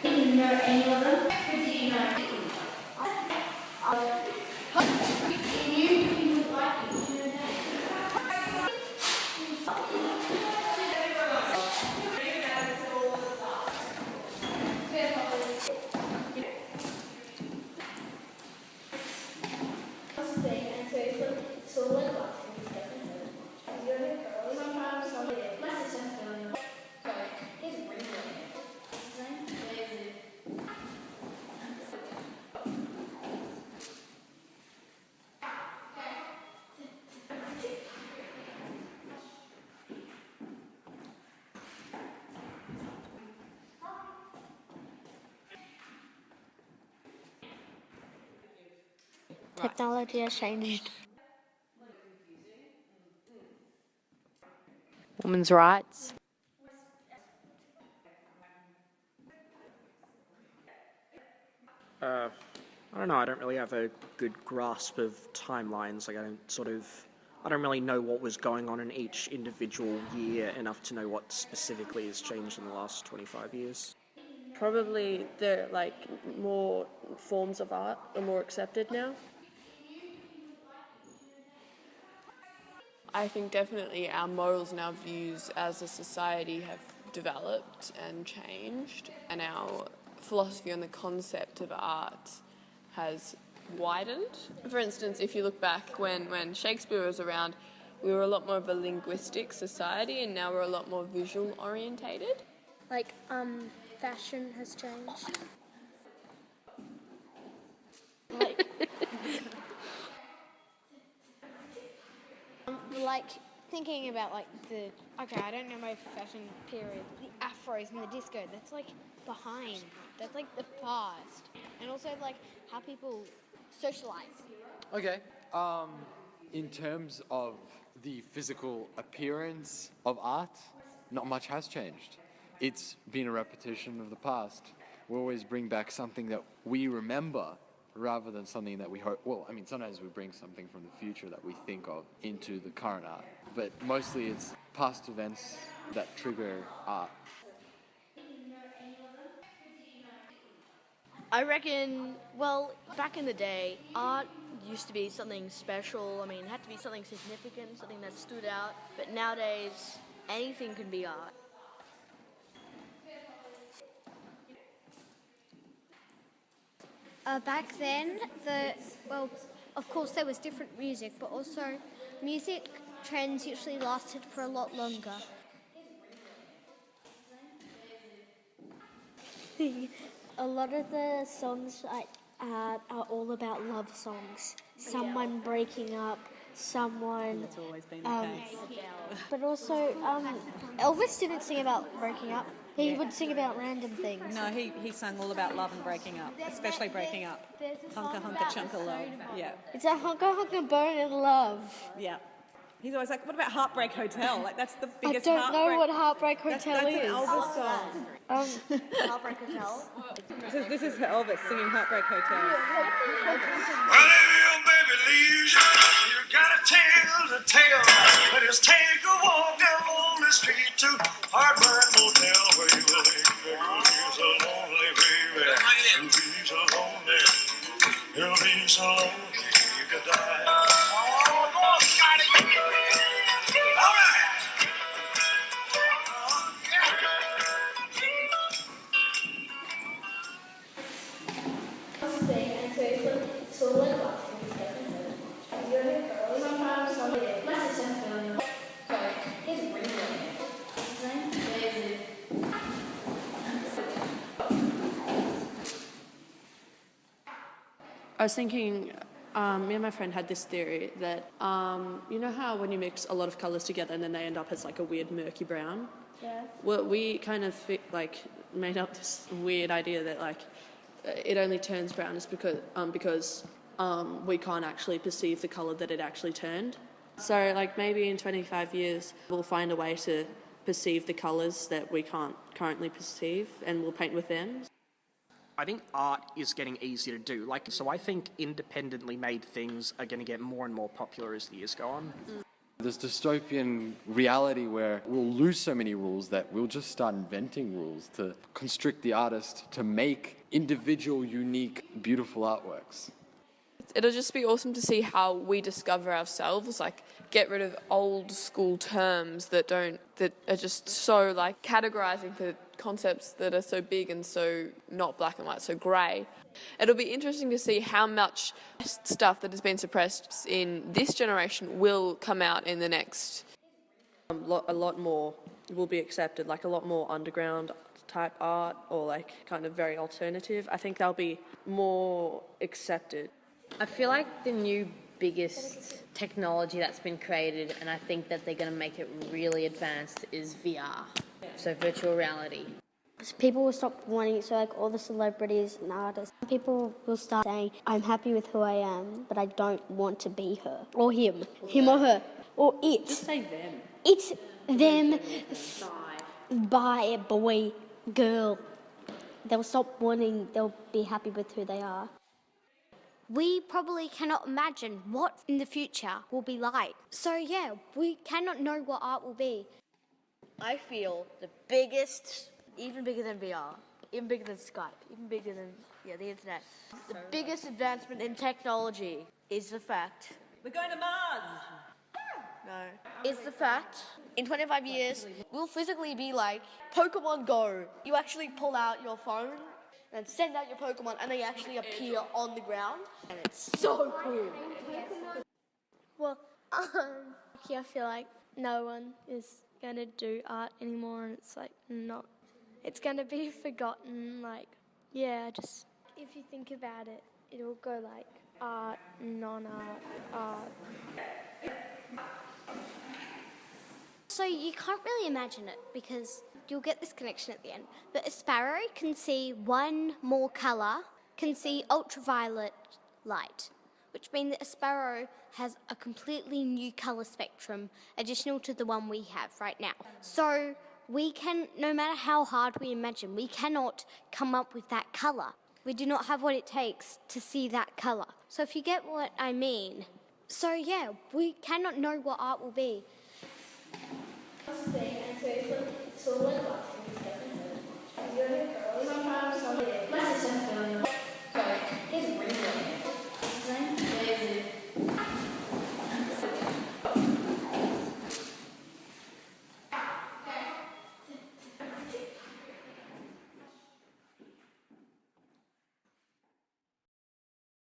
Do you know any of them? Who do you know? You would like it. Do you know that? Technology has changed. Women's rights. I don't know, I don't really have a good grasp of timelines. I don't really know what was going on in each individual year enough to know what specifically has changed in the last 25 years. Probably more forms of art are more accepted now. I think definitely our morals and our views as a society have developed and changed, and our philosophy on the concept of art has widened. For instance, if you look back when Shakespeare was around, we were a lot more of a linguistic society, and now we're a lot more visual orientated. Fashion has changed. Thinking about I don't know my fashion period. The afros and the disco, that's behind. That's the past. And also how people socialize. Okay. In terms of the physical appearance of art, not much has changed. It's been a repetition of the past. We always bring back something that we remember rather than something that we hope. Well, I mean, sometimes we bring something from the future that we think of into the current art, but mostly it's past events that trigger art. I reckon, back in the day, art used to be something special. I mean, it had to be something significant, something that stood out. But nowadays, anything can be art. Back then, of course there was different music, but also music trends usually lasted for a lot longer. A lot of the songs are all about love songs. Someone breaking up, someone... That's always been the case. But also, Elvis didn't sing about breaking up. He would sing about random things. No, he sang all about love and breaking up, especially breaking up. Hunka hunka chunka love. Yeah. It's a hunka hunka burn in love. Yeah. He's always like, what about Heartbreak Hotel? That's the biggest I don't know what Heartbreak Hotel that's is. an Elvis song. Heartbreak Hotel. This is Elvis singing Heartbreak Hotel. Well, baby leaves you gotta tell the tale. Let us take a walk down lonely street to Heartbreak Motel where you will live. You'll be so lonely, baby. You'll be so lonely. You'll be so lonely you could die. Oh, go, Scotty. All right. I was thinking, me and my friend had this theory that, you know how when you mix a lot of colours together and then they end up as a weird murky brown? Yeah. Well, we kind of made up this weird idea that it only turns brown is because we can't actually perceive the colour that it actually turned. So maybe in 25 years we'll find a way to perceive the colours that we can't currently perceive and we'll paint with them. I think art is getting easier to do. So I think independently made things are going to get more and more popular as the years go on. This dystopian reality where we'll lose so many rules that we'll just start inventing rules to constrict the artist to make individual, unique, beautiful artworks. It'll just be awesome to see how we discover ourselves, like get rid of old school terms that are just so like categorizing for concepts that are so big and so not black and white, so grey. It'll be interesting to see how much stuff that has been suppressed in this generation will come out in the next. A lot more will be accepted, like a lot more underground type art or like kind of very alternative. I think they'll be more accepted. I feel like the new biggest technology that's been created, and I think that they're going to make it really advanced, is VR. So virtual reality. People will stop wanting, so like all the celebrities and artists, people will start saying, I'm happy with who I am, but I don't want to be her. Or him. Him or her. Or it. Just say them. It's them by boy, girl. They'll stop wanting, they'll be happy with who they are. We probably cannot imagine what in the future will be like. So yeah, we cannot know what art will be. I feel the biggest, even bigger than VR, even bigger than Skype, even bigger than the internet. The biggest advancement in technology is the fact We're going to Mars. is the fact in 25 years we'll physically be like Pokemon Go. You actually pull out your phone and send out your Pokemon and they actually appear on the ground and it's so cool. Well, I feel like no one is going to do art anymore, and it's like not. It's going to be forgotten. Like, yeah, just if you think about it, it'll go like art, non-art, art. So you can't really imagine it because you'll get this connection at the end. But a sparrow can see one more colour, can see ultraviolet light, which means that a sparrow has a completely new colour spectrum additional to the one we have right now. So we can, no matter how hard we imagine, we cannot come up with that colour. We do not have what it takes to see that colour. So if you get what I mean. So yeah, we cannot know what art will be. Sometimes